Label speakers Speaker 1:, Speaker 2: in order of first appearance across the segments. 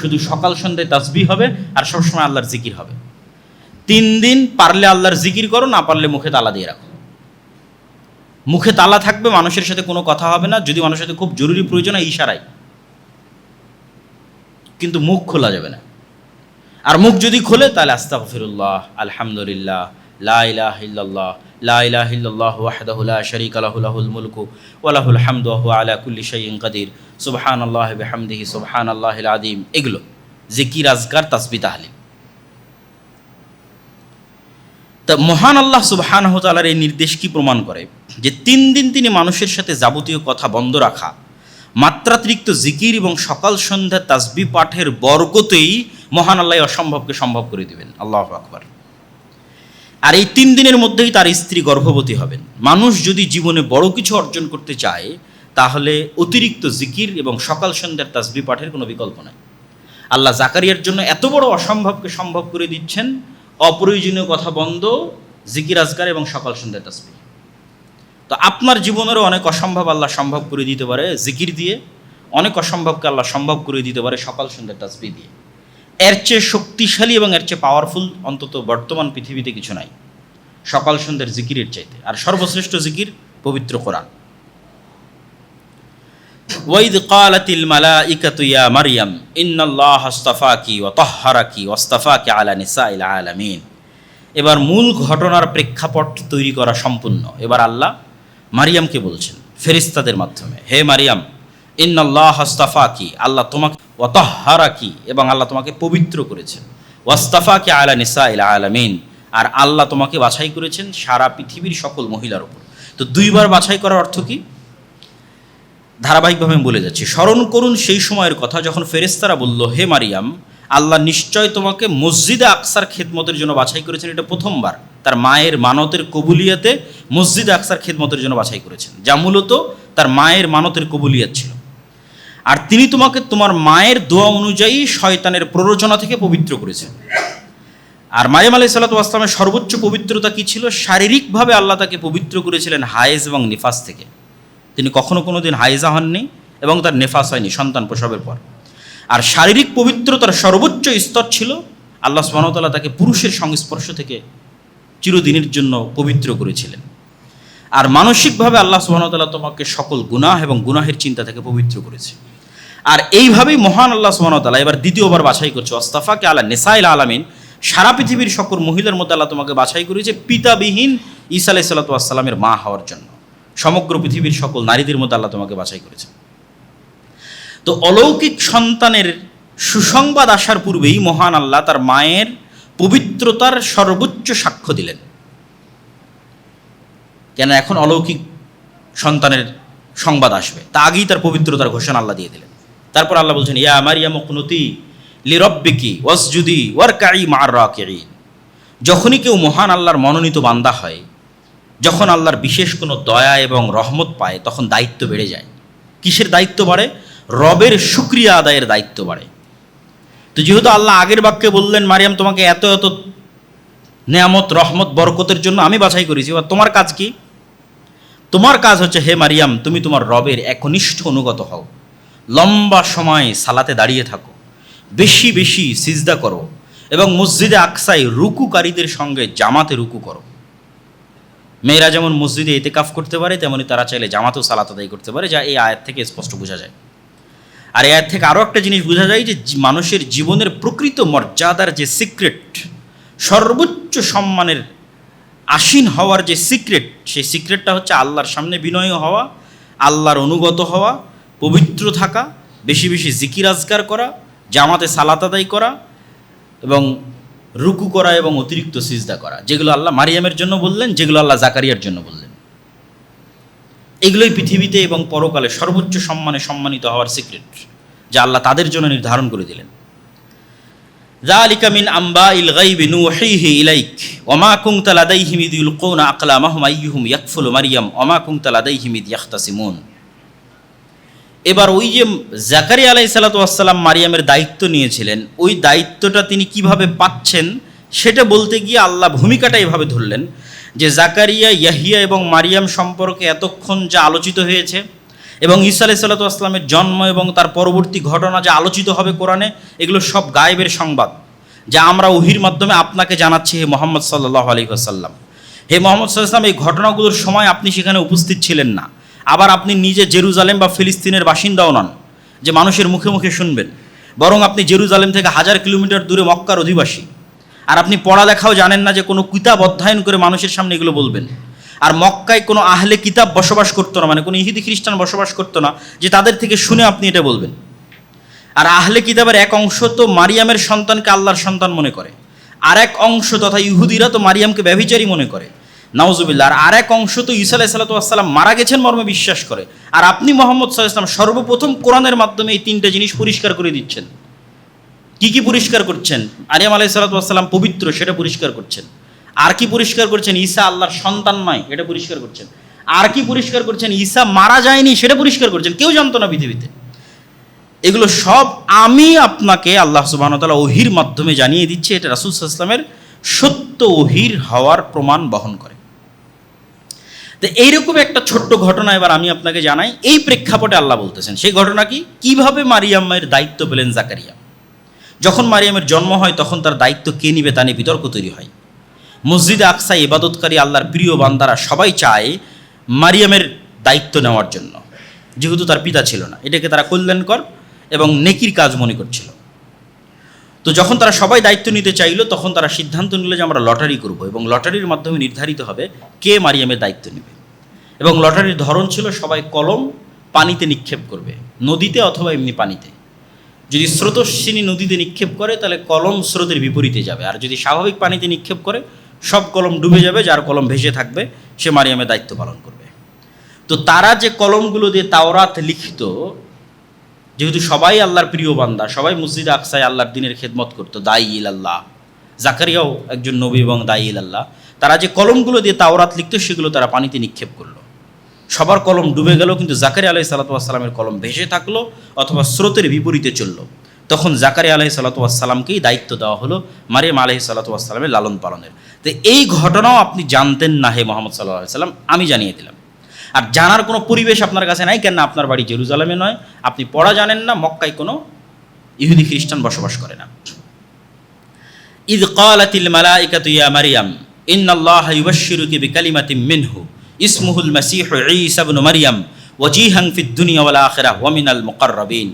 Speaker 1: শুধু সকাল সন্ধ্যায় তাসবিহ হবে আর সবসময় আল্লাহর জিকির হবে। 3 দিন পারলে আল্লাহর জিকির করো, না পারলে মুখে তালা দিয়ে রাখো। মুখে তালা থাকবে, মানুষের সাথে কোনো কথা হবে না, যদি মানুষের সাথে খুব জরুরি প্রয়োজন হয় ইশারায়, কিন্তু মুখ খোলা যাবে না। আর মুখ যদি খোলে তাহলে আস্তাগফিরুল্লাহ, আলহামদুলিল্লাহ, লা ইলাহা ইল্লাল্লাহ, লা ইলাহা ইল্লাল্লাহু ওয়াহদাহু লা শারীকা লাহু, লাহুল মুলকু ওয়া লাহুল হামদু ওয়া হুয়া আলা কুল্লি শাইইন কাদির, সুবহানাল্লাহি ওয়া বিহামদিহি সুবহানাল্লাহিল আযীম। এগুলো জিকির, আজকার, তাসবিহ, তাহলিল। তা মহান আল্লাহ সুবহানাহু ওয়া তাআলার এই নির্দেশ কি প্রমাণ করে? যে 3 দিন তিনি মানুষের সাথে যাবতীয় কথা বন্ধ রাখা, মাত্রাতিরিক্ত জিকির এবং সকাল সন্ধ্যা তাসবিহ পাঠের বরকতেই মহান আল্লাহ অসম্ভবকে সম্ভব করে দিবেন। আল্লাহু আকবার। আর এই 3 দিনের মধ্যেই তার স্ত্রী গর্ভবতী হবেন। মানুষ যদি জীবনে বড় কিছু অর্জন করতে চায়, তাহলে অতিরিক্ত জিকির এবং সকাল সন্ধ্যার তাসবিহ পাঠের কোনো বিকল্প নাই। আল্লাহ জাকারিয়ার জন্য এত বড় অসম্ভবকে সম্ভব করে দিচ্ছেন, অপ্রয়োজনীয় কথা বন্ধ, জিকির, আজকার এবং সকাল সন্ধ্যার তাসবিহ। তো আপনার জীবনেরও অনেক অসম্ভব আল্লাহ সম্ভব করে দিতে পারে জিকির দিয়ে, অনেক অসম্ভবকে আল্লাহ সম্ভব করে দিতে পারে সকাল সন্ধ্যার তাসবিহ দিয়ে। এর চেয়ে শক্তিশালী এবং এর চেয়ে পাওয়ারফুল অন্তত বর্তমান পৃথিবীতে কিছু নাই সকাল সন্ধ্যার জিকিরের চাইতে। আর সর্বশ্রেষ্ঠ জিকির পবিত্র কোরআন। ওয়াইদ ক্বালাতিল মালাইকাতু ইয়া মারইয়াম ইন্নাল্লাহা আসতাফাকি ওয়া তাহহারাকি ওয়াসতাফাকি আলা নিসাইল আলামিন। এবার মূল ঘটনার প্রেক্ষাপট তৈরি করা সম্পূর্ণ। এবার আল্লাহ মারিয়ামকে বলছেন ফেরেশতাদের মাধ্যমে, হে মারিয়াম, ইন্নাল্লাহা আসতাফাকি, আল্লাহ তোমাকে, ওয়া তাহহারাকি, এবং আল্লাহ তোমাকে পবিত্র করেছেন, ওয়াসতাফাকি আলা নিসাইল আলামিন, আর আল্লাহ তোমাকে বাছাই করেছেন সারা পৃথিবীর সকল মহিলার উপর। তো 2 বার বাছাই করার অর্থ কি? ধারাবাহিকভাবে আমি বলে যাচ্ছি। স্মরণ করুন সেই সময়ের কথা যখন ফেরেশতারা বলল, হে মারিয়াম, আল্লাহ নিশ্চয় তোমাকে মসজিদে আকসার খেদমতের জন্য বাছাই করেছেন। এটা প্রথমবার তার মায়ের মানতের কবুলিয়াতে মসজিদে আকসার খেদমতের জন্য বাছাই করেছেন, যা মূলত তার মায়ের মানতের কবুলিয়াত ছিল। আর তিনি তোমাকে তোমার মায়ের দোয়া অনুযায়ী শয়তানের প্ররোচনা থেকে পবিত্র করেছেন। আর মারিয়াম আলাইহিস সালাতু ওয়াস সালামের সর্বোচ্চ পবিত্রতা কি ছিল? শারীরিকভাবে আল্লাহ তাকে পবিত্র করেছিলেন হায়েজ এবং নিফাস থেকে। তিনি কখনো কোনো দিন হায়েজা হননি এবং তার নেফাস হয়নি সন্তান প্রসবের পর। আর শারীরিক পবিত্রতার সর্বোচ্চ স্তর ছিল আল্লাহ সুবহানাহু ওয়া তাআলা তাকে পুরুষের সংস্পর্শ থেকে চিরদিনের জন্য পবিত্র করেছিলেন। আর মানসিকভাবে আল্লাহ সুবহানাহু ওয়া তাআলা তোমাকে সকল গুনাহ এবং গুনাহের চিন্তা থেকে পবিত্র করেছে। আর এইভাবেই মহান আল্লাহ সুবহানাহু ওয়া তাআলা এবার দ্বিতীয়বার বাছাই করছে, ওয়াসতাফাকে আলা নিসাইল আলামিন, সারা পৃথিবীর সকল মহিলার মধ্যে আল্লাহ তোমাকে বাছাই করেছে পিতাবিহীন ঈসা আলাইহিস সালাতু ওয়াস সালামের মা হওয়ার জন্য। সমগ্র পৃথিবীর সকল নারীদের মধ্যে আল্লাহ তোমাকে বাছাই করেছেন। তো অলৌকিক সন্তানের সুসংবাদ আসার পূর্বেই মহান আল্লাহ তার মায়ের পবিত্রতার সর্বোচ্চ সাক্ষ্য দিলেন। কেন? এখন অলৌকিক সন্তানের সংবাদ আসবে, তা আগেই তার পবিত্রতার ঘোষণা আল্লাহ দিয়ে দিলেন। তারপর আল্লাহ বলছেন, ইয়া মারিয়াম কুনুতি লিরাব্বিকি ওয়াসজুদি ওয়ারকাই মা'আর রাকিঈন। যখনই কেউ মহান আল্লাহর মনোনীত বান্দা হয়, যখন আল্লাহর বিশেষ কোনো দয়া এবং রহমত পায়, তখন দায়িত্ব বেড়ে যায়। কিসের দায়িত্ব বাড়ে? রবের শুকরিয়া আদায়ের দায়িত্ব বাড়ে। তো যেহেতু আল্লাহ আগের বাক্যে বললেন, মারিয়াম তোমাকে এত এত নেয়ামত, রহমত, বরকতের জন্য আমি বাছাই করেছি, এবার তোমার কাজ কি? তোমার কাজ হচ্ছে, হে মারিয়াম, তুমি তোমার রবের একনিষ্ঠ অনুগত হও, লম্বা সময় সালাতে দাঁড়িয়ে থাকো, বেশি বেশি সিজদা করো, এবং মসজিদে আকসায় রুকুকারীদের সঙ্গে জামাতে রুকু করো। মেয়েরা যেমন মসজিদে ইতিকাফ করতে পারে, তেমনি তারা চাইলে জামাতেও সালাত আদায় করতে পারে, যা এই আয়াত থেকে স্পষ্ট বোঝা যায়। আর এই আয়াত থেকে আরও একটা জিনিস বোঝা যায় যে মানুষের জীবনের প্রকৃত মর্যাদার যে সিক্রেট, সর্বোচ্চ সম্মানের আসীন হওয়ার যে সিক্রেট, সেই সিক্রেটটা হচ্ছে আল্লাহর সামনে বিনয়ী হওয়া, আল্লাহর অনুগত হওয়া, পবিত্র থাকা, বেশি বেশি জিকির আজকার করা, জামাতে সালাত আদায় করা, এবং রুকু করা এবং অতিরিক্ত সিজদা করা, যেগুলো আল্লাহ মারিয়ামের জন্য বললেন, যেগুলো আল্লাহ জাকারিয়ার জন্য বললেন। এগুলোই পৃথিবীতে এবং পরকালে সর্বোচ্চ সম্মানে সম্মানিত হওয়ার সিক্রেট, যা আল্লাহ তাদের জন্য নির্ধারণ করে দিলেন। যালিকা মিন আম্বাইল গায়বি নুহিহি ইলাইক ওয়া মা কুনতা লাদাইহিম ইয ইলকুনা আকলামাহুম আইয়ুহুম ইয়াকফুলু মারইয়াম ওয়া মা কুনতা লাদাইহিম ইয ইখতাসিমুন। এবার ওই যে জাকারিয়া আলাইহিস সালাতু ওয়াস সালাম মারিয়ামের দায়িত্ব নিয়েছিলেন, ওই দায়িত্বটা তিনি কিভাবে পাচ্ছেন সেটা বলতে গিয়ে আল্লাহ ভূমিকাটা এভাবে ধরলেন যে জাকারিয়া, ইয়াহিয়া এবং মারিয়াম সম্পর্কে এতক্ষণ যা আলোচিত হয়েছে, এবং ঈসা আলাইহিস সালাতু ওয়াস সালামের জন্ম এবং তার পরবর্তী ঘটনা যা আলোচিত হবে কোরআনে, এগুলো সব গায়েবের সংবাদ, যা আমরা ওহীর মাধ্যমে আপনাকে জানাচ্ছি হে মুহাম্মদ সাল্লাল্লাহু আলাইহি ওয়াসাল্লাম। হে মুহাম্মদ সাল্লাল্লাহু আলাইহি ওয়াসাল্লাম, এই ঘটনাগুলোর সময় আপনি সেখানে উপস্থিত ছিলেন না। আবার আপনি নিজে জেরুজালেম বা ফিলিস্তিনের বাসিন্দাও নন যে মানুষের মুখে মুখে শুনবেন, বরং আপনি জেরুজালেম থেকে 1000 কিলোমিটার দূরে মক্কার অধিবাসী। আর আপনি পড়ালেখাও জানেন না যে কোনো কিতাব অধ্যয়ন করে মানুষের সামনে এগুলো বলবেন। আর মক্কায় কোনো আহলে কিতাব বসবাস করতো না, মানে কোনো ইহুদি খ্রিস্টান বসবাস করতো না যে তাদের থেকে শুনে আপনি এটা বলবেন। আর আহলে কিতাবের এক অংশ তো মারিয়ামের সন্তানকে আল্লাহর সন্তান মনে করে, আর এক অংশ তথা ইহুদিরা তো মারিয়ামকে ব্যভিচারী মনে করে, নাউজুবিল্লাহ। আর এক অংশ তো ঈসা আলাইহিস সালাতু ওয়াস সালাম মারা গেছেন মর্মে বিশ্বাস করে। আর আপনি মুহাম্মদ সাল্লাল্লাহু আলাইহি ওয়াসাল্লাম সর্বপ্রথম কোরআনের মাধ্যমে এই তিনটে জিনিস পরিষ্কার করে দিচ্ছেন। কি কি পরিষ্কার করছেন? মারিয়াম আলাইহিস সালাতু ওয়াস সালাম পবিত্র, সেটা পরিষ্কার করছেন। আর কি পরিষ্কার করছেন? ঈসা আল্লাহর সন্তান নয়, এটা পরিষ্কার করছেন। আর কি পরিষ্কার করছেন? ঈসা মারা যায়নি, সেটা পরিষ্কার করছেন। কেউ জানতো না পৃথিবীতে। এগুলো সব আমি আপনাকে আল্লাহ সুবহানাহু ওয়া তাআলা ওহীর মাধ্যমে জানিয়ে দিচ্ছি। এটা রাসূল সাল্লাল্লাহু আলাইহি ওয়াসাল্লামের সত্য ওহীর হওয়ার প্রমাণ বহন করে। তো এইরকম একটা ছোট্ট ঘটনা এবার আমি আপনাকে জানাই। এই প্রেক্ষাপটে আল্লাহ বলতেছেন সেই ঘটনা কি, কিভাবে মারিয়ামের দায়িত্ব পেলেন জাকারিয়া। যখন মারিয়ামের জন্ম হয় তখন তার দায়িত্ব কে নিবে তা নিয়ে বিতর্ক তৈরি হয়। মসজিদে আকসায় ইবাদতকারী আল্লাহর প্রিয় বান্দারা সবাই চায় মারিয়ামের দায়িত্ব নেওয়ার জন্য, যেহেতু তার পিতা ছিল না। এটাকে তারা কল্যাণকর এবং নেকির কাজ মনে করছিল। তো যখন তারা সবাই দায়িত্ব নিতে চাইলো, তখন তারা সিদ্ধান্ত নিল যে আমরা লটারি করব এবং লটারির মাধ্যমে নির্ধারিত হবে কে মারিয়ামের দায়িত্ব নেবে। এবং লটারির ধরন ছিল সবাই কলম পানিতে নিক্ষেপ করবে, নদীতে অথবা এমনি পানিতে। যদি স্রোতস্বিনী নদীতে নিক্ষেপ করে তাহলে কলম স্রোতের বিপরীতে যাবে, আর যদি স্বাভাবিক পানিতে নিক্ষেপ করে সব কলম ডুবে যাবে, যার কলম ভেসে থাকবে সে মারিয়ামের দায়িত্ব পালন করবে। তো তারা যে কলমগুলো দিয়ে তাওরাত লিখিত, যেহেতু সবাই আল্লাহর প্রিয় বান্দা, সবাই মসজিদে আকসায় আল্লাহর দিনের খেদমত করতো, দায়ী ইলাল্লাহ, জাকারিয়াও একজন নবী এবং দায়ী ইলাল্লাহ, তারা যে কলমগুলো দিয়ে তাওরাত লিখতো সেগুলো তারা পানিতে নিক্ষেপ করলো। সবার কলম ডুবে গেল, কিন্তু জাকারিয়া আলাইহিস সালাতু ওয়াস সালামের কলম ভেসে থাকলো অথবা স্রোতের বিপরীতে চললো। তখন জাকারিয়া আলাইহিস সালাতু ওয়াস সালামকেই দায়িত্ব দেওয়া হলো মারিয়াম আলাইহিস সালাতু ওয়াস সালামের লালন পালনের। তো এই ঘটনাও আপনি জানতেন না হে মুহাম্মদ সাল্লাল্লাহু আলাইহি সাল্লাম, আমি জানিয়ে দিলাম। আর জানার কোনো পরিবেশ আপনার কাছে নাই, কেন আপনার বাড়ি জেরুজালেমে নয়, আপনি পড়া জানেন না, মক্কায় কোনো ইহুদি খ্রিস্টান বসবাস করে না। ইয ক্বালাতিল মালাইকাতু ইয়া মারিয়াম ইন্নাল্লাহা ইউবাশশিরুকি বিকালিমাতিন মিনহু ইসমুহুল মাসীহু ঈসা ইবনু মারিয়াম ওয়াজিহান ফিদ দুনিয়া ওয়াল আখিরাহ ওয়া মিনাল মুকাররাবিন।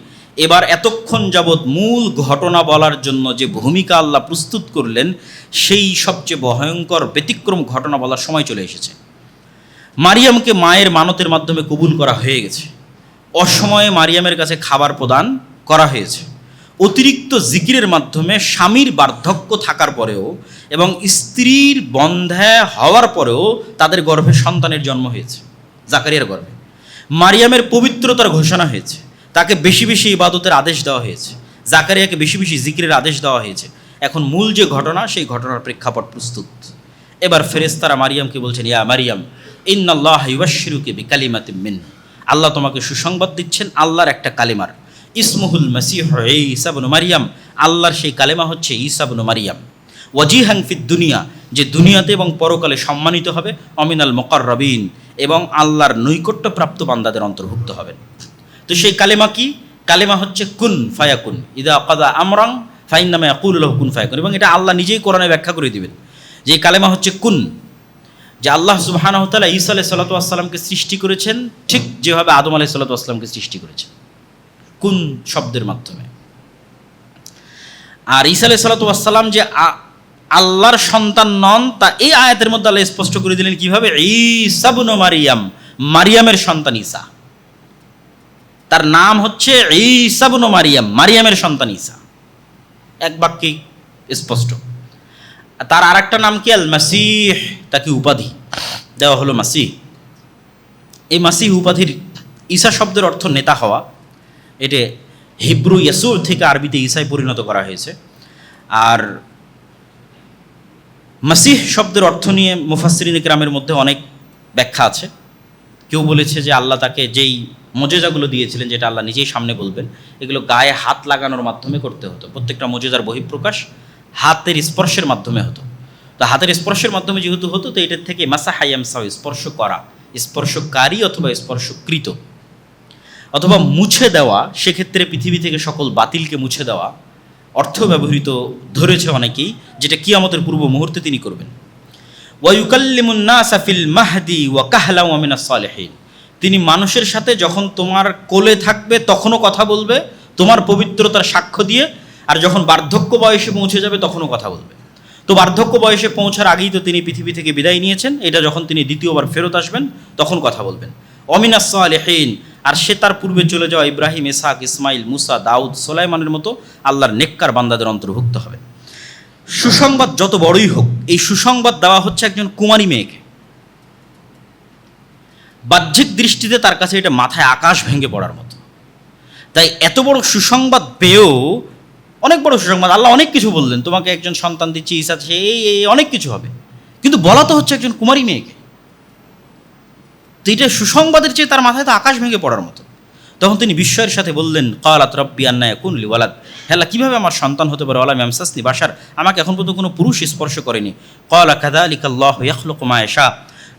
Speaker 1: এবার এতক্ষণ যাবৎ মূল ঘটনা বলার জন্য যে ভূমিকা আল্লাহ প্রস্তুত করলেন, সেই সবচেয়ে ভয়ঙ্কর ব্যতিক্রম ঘটনা বলার সময় চলে এসেছে। মারিয়ামকে মায়ের মানতের মাধ্যমে কবুল করা হয়ে গেছে। অসময়ে মারিয়ামের কাছে খাবার প্রদান করা হয়েছে। অতিরিক্ত জিকিরের মাধ্যমে স্বামীর বার্ধক্য থাকার পরেও এবং স্ত্রীর বন্ধ্যা হওয়ার পরেও তাদের গর্ভে সন্তানের জন্ম হয়েছে, জাকারিয়ার গর্ভে। মারিয়ামের পবিত্রতার ঘোষণা হয়েছে, তাকে বেশি বেশি ইবাদতের আদেশ দেওয়া হয়েছে, জাকারিয়াকে বেশি বেশি জিকিরের আদেশ দেওয়া হয়েছে। এখন মূল যে ঘটনা, সেই ঘটনার প্রেক্ষাপট প্রস্তুত। এবার ফেরেশতারা মারিয়ামকে বলছেন, ইয়া মারিয়াম ইন্নাল্লাহা ইউবাশশিরুকি বিকালিমাতিন মিনহু, আল্লাহ তোমাকে সুসংবাদ দিচ্ছেন আল্লাহর একটা কালিমার। ইসমুহুল মাসীহু ঈসা ইবনু মারিয়াম, আল্লাহর সেই কালেমা হচ্ছে ঈসা ইবনু মারিয়াম। ওয়াজিহান ফিদ দুনিয়া, যে দুনিয়াতে এবং পরকালে সম্মানিত হবে। অমিনাল মুকাররাবিন, এবং আল্লাহর নৈকট্যপ্রাপ্ত বান্দাদের অন্তর্ভুক্ত হবেন। তো সেই কালেমা কি? কালেমা হচ্ছে কুন ফায়াকুন, ইদা কাদা আমরান ফাইন্নামা ইয়াকুলু লাহু কুন ফায়াকুন। এবং এটা আল্লাহ নিজেই কোরআনে ব্যাখ্যা করে দিবেন যে এই কালেমা হচ্ছে কুন, যে আল্লাহ সুবহানাহু ওয়া তাআলা ঈসা আলাইহিস সালাতু ওয়াস সালামকে সৃষ্টি করেছেন ঠিক যেভাবে আদম আলাইহিস সালাতু ওয়াস সালামকে সৃষ্টি করেছেন, কুন শব্দের মাধ্যমে। আর ঈসা আলাইহিস সালাতু ওয়াস সালাম যে আল্লাহর সন্তান নন, তা এই আয়াতের মধ্যে আল্লাহ স্পষ্ট করে দিলেন কিভাবে। ঈসা ইবনু মারিয়াম, মারিয়ামের সন্তান ঈসা, তার নাম হচ্ছে ঈসা ইবনু মারিয়াম, মারিয়ামের সন্তান ঈসা, এক বাক্যে স্পষ্ট। তার আর একটা নাম কি? আল মাসীহ, তাকে উপাধি দেওয়া হলো মাসীহ। এই মাসীহ উপাধির ঈসা শব্দের অর্থ নেতা হওয়া। এটা হিব্রু ইয়াসুর থেকে আরবিতে ঈসায় পরিণত করা হয়েছে। আর মাসীহ শব্দের অর্থ নিয়ে মুফাসসিরিন কিরামের মধ্যে অনেক ব্যাখ্যা আছে। কেউ বলেছে যে আল্লাহ তাকে যেই মোজেজাগুলো দিয়েছিলেন, যেটা আল্লাহ নিজেই সামনে বলবেন, এগুলো গায়ে হাত লাগানোর মাধ্যমে করতে হতো। প্রত্যেকটা মোজেজার বহিঃপ্রকাশ হাতের স্পর্শের মাধ্যমে হতো। তো হাতের স্পর্শের মাধ্যমে যেহেতু হতো, তো এটার থেকে মাসাহা ইয়ামসাহু, স্পর্শ করা, স্পর্শকারী অথবা স্পর্শকৃত। অথবা মুছে দেওয়া, সেক্ষেত্রে পৃথিবী থেকে সকল বাতিলকে মুছে দেওয়া অর্থ ব্যবহৃত ধরেছে অনেকেই, যেটা কিয়ামতের পূর্ব মুহূর্তে তিনি করবেন। ওয়ায়ুকাল্লিমুন নাসা ফিল মাহদি ওয়া কাহলা ওয়া মিনাস সালিহিন, তিনি মানুষের সাথে যখন তোমার কোলে থাকবে তখনও কথা বলবে তোমার পবিত্রতার সাক্ষ্য দিয়ে, আর যখন বার্ধক্য বয়সে পৌঁছে যাবে তখনও কথা বলবে। তো বার্ধক্য বয়সে পৌঁছার আগেই তো তিনি পৃথিবী থেকে বিদায় নিয়েছেন, এটা যখন তিনি দ্বিতীয়বার ফেরত আসবেন তখন কথা বলবেন। অমিনাস সালিহিন, আর সে তার পূর্বে চলে যাওয়া ইব্রাহিম, ইসহাক, ইসমাইল, মুসা, দাউদ, সুলাইমানের মতো আল্লাহর নেককার বান্দাদের অন্তর্ভুক্ত হবে। সুসংবাদ যত বড়ই হোক, এই সুসংবাদ দেওয়া হচ্ছে একজন কুমারী মেয়েকে। বাহ্যিক দৃষ্টিতে তার কাছে এটা মাথায় আকাশ ভেঙে পড়ার মতো। তাই এত বড় সুসংবাদ পেয়েও, অনেক বড় সুসংবাদ, আল্লাহ অনেক কিছু বললেন, তোমাকে একজন সন্তান দিচ্ছি, ঈসা সে এই অনেক কিছু হবে, কিন্তু বলা তো হচ্ছে একজন কুমারী মেয়েকে। তো এটা সুসংবাদের চেয়ে তার মাথায় তো আকাশ ভেঙে পড়ার মতো। তখন তিনি বিস্ময়ের সাথে বললেন, ক্বালাত রাব্বি আন্না ইয়াকুনু লি ওয়ালাদ, হে আল্লাহ কীভাবে আমার সন্তান হতে পারে, ওয়ালাম ইয়ামসাসনি বাশার, আমাকে এখন পর্যন্ত কোনো পুরুষ স্পর্শ করেনি। ক্বালা কাযালিকা আল্লাহু ইয়াখলুকু মা ইয়াশা,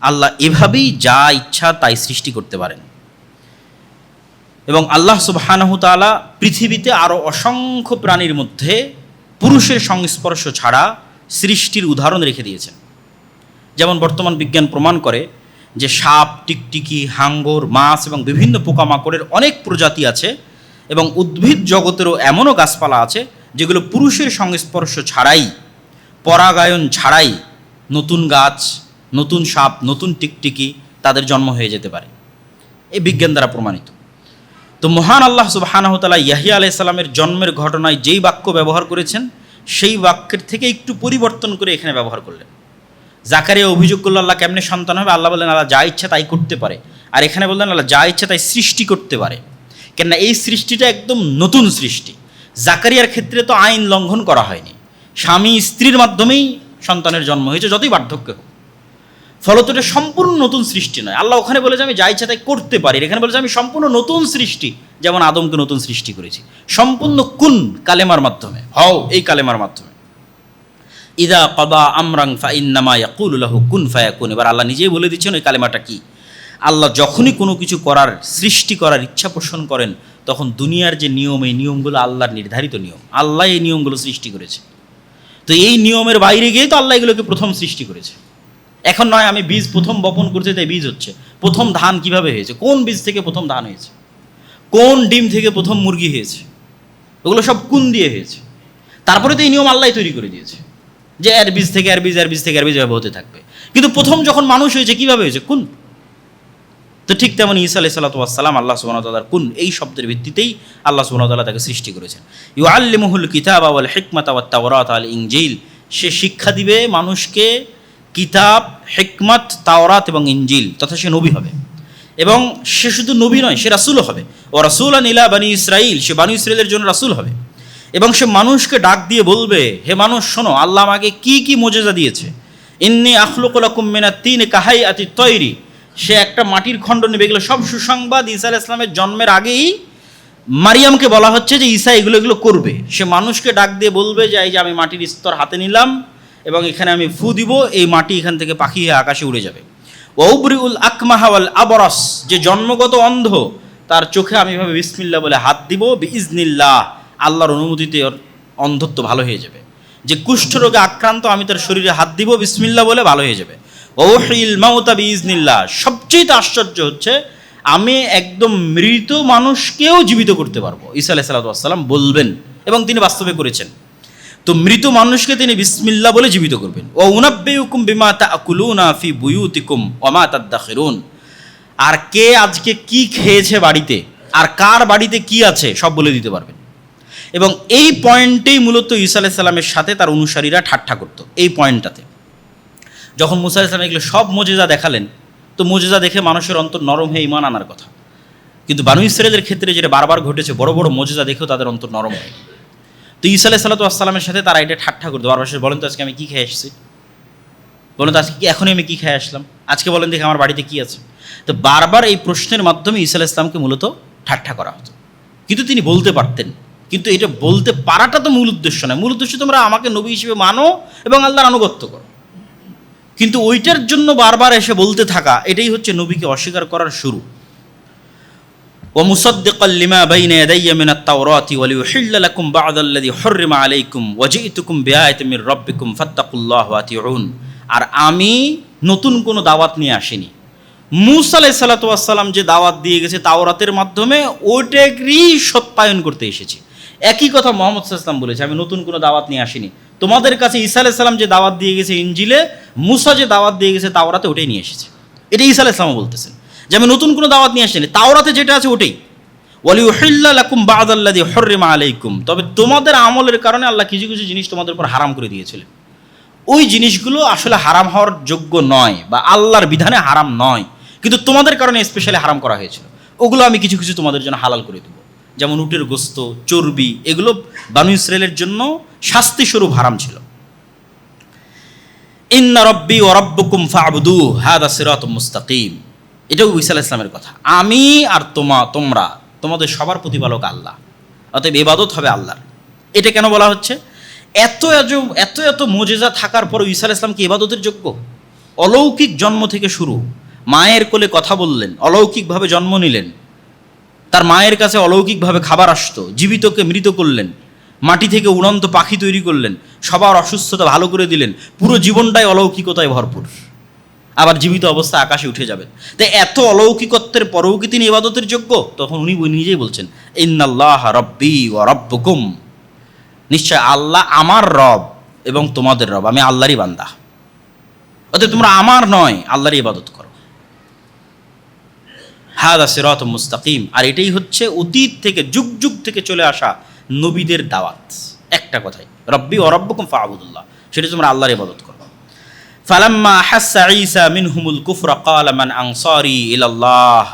Speaker 1: আল্লাহ এভাবেই যা ইচ্ছা তাই সৃষ্টি করতে পারেন। এবং আল্লাহ সুবহানাহু তাআলা পৃথিবীতে আরও অসংখ্য প্রাণীর মধ্যে পুরুষের সংস্পর্শ ছাড়া সৃষ্টির উদাহরণ রেখে দিয়েছেন। যেমন বর্তমান বিজ্ঞান প্রমাণ করে যে সাপ, টিকটিকি, হাঙ্গর, মাছ এবং বিভিন্ন পোকামাকড়ের অনেক প্রজাতি আছে, এবং উদ্ভিদ জগতেরও এমনও গাছপালা আছে যেগুলো পুরুষের সংস্পর্শ ছাড়াই, পরাগায়ন ছাড়াই নতুন গাছ, নতুন সাপ, নতুন টিকটিকি তাদের জন্ম হয়ে যেতে পারে। এই বিজ্ঞান দ্বারা প্রমাণিত। তো মহান আল্লাহ সুবহানাহু তাআলা ইয়াহইয়া আলাইহিস সালামের জন্মের ঘটনায় যেই বাক্য ব্যবহার করেছেন, সেই বাক্যের থেকে একটু পরিবর্তন করে এখানে ব্যবহার করলেন। জাকারিয়া অভিযোগ করল আল্লাহ কেমনে সন্তান হবে, আল্লাহ বললেন আল্লাহ যা ইচ্ছা তাই করতে পারে। আর এখানে বললেন আল্লাহ যা ইচ্ছা তাই সৃষ্টি করতে পারে। কেননা এই সৃষ্টিটা একদম নতুন সৃষ্টি। জাকারিয়ার ক্ষেত্রে তো আইন লঙ্ঘন করা হয়নি, স্বামী স্ত্রীর মাধ্যমেই সন্তানের জন্ম হয়েছে, যতই বার্ধক্য হোক। ফলত এটা সম্পূর্ণ নতুন সৃষ্টি নয়। আল্লাহ ওখানে বলে যে আমি যা ইচ্ছা তাই করতে পারি, এখানে বলে যে আমি সম্পূর্ণ নতুন সৃষ্টি, যেমন আদমকে নতুন সৃষ্টি করেছি, সম্পূর্ণ কুন কালেমার মাধ্যমে, হও এই কালেমার মাধ্যমে। ইদা কদা আমরাং ফাইন্নামা ইয়াকুলু লাহু কুন ফায়াকুন। এবার আল্লাহ নিজেই বলে দিচ্ছেন ওই কালেমাটা কি। আল্লাহ যখনই কোনো কিছু করার, সৃষ্টি করার ইচ্ছা পোষণ করেন, তখন দুনিয়ার যে নিয়ম, এই নিয়মগুলো আল্লাহর নির্ধারিত নিয়ম, আল্লাহ এই নিয়মগুলো সৃষ্টি করেছে। তো এই নিয়মের বাইরে গিয়ে তো আল্লাহ এগুলোকে প্রথম সৃষ্টি করেছে। এখন নয় আমি বীজ প্রথম বপন করতে, তাই বীজ হচ্ছে। প্রথম ধান কিভাবে হয়েছে, কোন বীজ থেকে প্রথম ধান হয়েছে, কোন ডিম থেকে প্রথম মুরগি হয়েছে, ওগুলো সব কুন দিয়ে হয়েছে। তারপরে তো এই নিয়ম আল্লাহ তৈরি করে দিয়েছে যে এর বীজ থেকে এর বীজ, এর বীজ থেকে এর বীজ, এভাবে হতে থাকবে। কিন্তু প্রথম যখন মানুষ হয়েছে কিভাবে হয়েছে, কুন। তো ঠিক তেমন ঈসা আলাইহিস সালাতু ওয়াস সালাম আল্লাহ সুবহানাহু ওয়া তাআলার কুন এই শব্দের ভিত্তিতেই আল্লাহ সুবহানাহু ওয়া তাআলা তাকে সৃষ্টি করেছেন। ইউআল্লিমুহুল কিতাবা ওয়াল হিকমাতা ওয়াত তাওরাত ওয়াল ইনজিল, সে শিক্ষা দিবে মানুষকে কিতাব, হিকমত, তাওরাত এবং ইনজিল, তথা সে নবী হবে। এবং সে শুধু নবী নয়, সে রাসূলও হবে। ও রাসূলান ইলা বানি ইসরাইল, সে বানি ইসরাইলের জন্য রাসূল হবে। এবং সে মানুষকে ডাক দিয়ে বলবে, হে মানুষ শোনো, আল্লাহ আমাকে কি কি মোজেজা দিয়েছে। ইন্নী আখলুকু লাকুম মিনাত তিন কাহাইয়াতিত তয়রি, সে একটা মাটির খণ্ড নেবে। এগুলো সব সুসংবাদ ঈসা আলাইহিস সালামের জন্মের আগেই মারিয়ামকে বলা হচ্ছে যে ঈসা এগুলো করবে। সে মানুষকে ডাক দিয়ে বলবে যে এই যে আমি মাটির স্তর হাতে নিলাম এবং এখানে আমি ফু দিব, এই মাটি এখান থেকে পাখি হয়ে আকাশে উড়ে যাবে। ওয়াউবরিউল আকমাহা ওয়াল আবরাস, যে জন্মগত অন্ধ তার চোখে আমি এভাবে বিসমিল্লাহ বলে হাত দিব, বিইজনিল্লাহ, আল্লাহর অনুমতিতে ওর অন্ধত্ব ভালো হয়ে যাবে। যে কুষ্ঠরোগে আক্রান্ত আমি তার শরীরে হাত দিব বিসমিল্লাহ বলে, ভালো হয়ে যাবে। ওহিল মাউতা বিইজনিল্লাহ, সবচেয়ে আশ্চর্য হচ্ছে আমি একদম মৃত মানুষকেও জীবিত করতে পারবো, ঈসা আলাইহিস সালাতু ওয়াস সালাম বলবেন, এবং তিনি বাস্তবে করেছেন। তো মৃত মানুষকে তিনি বিসমিল্লাহ বলে জীবিত করবেন। ও উনাব্বিউকুম বিমা তাকুলুনা ফি বুয়ুতিকুম ওয়া মা তাদাখিরুন, আর কে আজকে কি খেয়েছে বাড়িতে, আর কার বাড়িতে কি আছে সব বলে দিতে পারবেন। এবং এই পয়েন্টেই মূলত ঈসা আলাইহিস সালামের সাথে তার অনুসারীরা ঠাট্টা করত। এই পয়েন্টটাতে যখন মুসা আলাইহিস সালাম এগুলো সব মুজিজা দেখালেন, তো মুজিজা দেখে মানুষের অন্তর নরম হয়ে ঈমান আনার কথা। কিন্তু বানু ইসরাঈলের ক্ষেত্রে যেটা বারবার ঘটেছে, বড় বড় মুজিজা দেখেও তাদের অন্তর নরম হয়। তো ঈসা আলাইহিস সালাতু ওয়াস সালামের সাথে তারা এটা ঠাট্টা করতো বারবার। বলেন তো আজকে আমি কী খেয়ে এসেছি, বলেন তো আজকে কি এখনই আমি কী খেয়ে আসলাম, আজকে বলেন দেখি আমার বাড়িতে কী আছে। তো বারবার এই প্রশ্নের মাধ্যমে ঈসা আলাইহিস সালামকে মূলত ঠাট্টা করা হতো। কিন্তু তিনি বলতে পারতেন, কিন্তু এটা বলতে পারাটা তো মূল উদ্দেশ্য নয়। মূল উদ্দেশ্য তোমরা আমাকে নবী হিসেবে মানো এবং আল্লাহর আনুগত্য করো। কিন্তু ওইটার জন্য বারবার এসে বলতে থাকা, এটাই হচ্ছে নবীকে অস্বীকার করার শুরু। ومصدقا لما بين يدي من التوراة وليحل لكم بعض الذي حرم عليكم وجئتكم بآية من ربكم فاتقوا الله وأطيعون। আর আমি নতুন কোনো দাওয়াত নিয়ে আসিনি। মূসা আলাইহিস সালাতু ওয়াস সালাম যে দাওয়াত দিয়ে গেছে তাওরাতের মাধ্যমে ওইটারই সত্যায়ন করতে এসেছি। একই কথা মুহাম্মদ সাল্লাল্লাহু আলাইহি ওয়াসাল্লাম বলেছে, আমি নতুন কোনো দাওয়াত নিয়ে আসিনি। তোমাদের কাছে ঈসা আলাইহিস সালাম যে দাওয়াত দিয়ে গেছে ইনজিলে, মূসা যে দাওয়াত দিয়ে গেছে তাওরাতে, ওটাই নিয়ে এসেছে। এটা ঈসা আলাইহিস সালাম বলতেছেন যে আমি নতুন কোনো দাওয়াত নিয়ে আসিনি, তাওরাতে যেটা আছে ওটাই। ওয়ালিউহিল্লা লাকুম বা'দাল্লাযী হুররিমা আলাইকুম, তবে তোমাদের আমলের কারণে আল্লাহ কিছু কিছু জিনিস তোমাদের উপর হারাম করে দিয়েছিলেন। ওই জিনিসগুলো আসলে হারাম হওয়ার যোগ্য নয় বা আল্লাহর বিধানে হারাম নয়, কিন্তু তোমাদের কারণে স্পেশালি হারাম করা হয়েছিল। ওগুলো আমি কিছু কিছু তোমাদের জন্য হালাল করে দেবো, যেমন উটের গোস্ত, চর্বি, এগুলো বানু ইসরায়েলের জন্য শাস্তিস্বরূপ হারাম ছিল। ইন্না রব্বি ওয়া রাব্বুকুম ফা'বুদু হাদা সিরাতুম মুস্তাকিম, এটাও ঈসা আলাইহিস সালামের কথা। আমি আর তোমরা তোমাদের সবার প্রতিপালক আল্লাহ, অতএব ইবাদত হবে আল্লাহর। এটা কেন বলা হচ্ছে? এত এত এত মুজিজা থাকার পর ঈসা আলাইহিস সালাম কি ইবাদতের যোগ্য? অলৌকিক জন্ম থেকে শুরু, মায়ের কোলে কথা বললেন, অলৌকিকভাবে জন্ম নিলেন, তার মায়ের কাছে অলৌকিকভাবে খাবার আসতো, জীবিতকে মৃত করলেন, মাটি থেকে উড়ন্ত পাখি তৈরি করলেন, সবার অসুস্থতা ভালো করে দিলেন, পুরো জীবনটাই অলৌকিকতায় ভরপুর। আবার জীবিত অবস্থা আকাশে উঠে যাবেন। তাই এত অলৌকিকত্বের পরেও কি তিনি ইবাদতের যোগ্য? তখন উনি নিজেই বলছেন, ইন্নাল্লাহ রব্বি ওয়া রব্বুকুম, নিশ্চয় আল্লাহ আমার রব এবং তোমাদের রব, আমি আল্লাহরই বান্দা, অতএব তোমরা আমার নয় আল্লাহরই ইবাদত করো। হাদা সিরাতুম মুস্তাকিম, আর এটাই হচ্ছে অতীত থেকে যুগ যুগ থেকে চলে আসা নবীদের দাওয়াত। একটা কথাই, রব্বি ওয়া রব্বুকুম ফা'বুদুল্লাহ, সেটা তোমরা আল্লাহর ইবাদত করো। ফালাম্মা হাসসা ঈসা মিনহুমুল কুফরা ক্বালা মান আনসারি ইলাল্লাহ,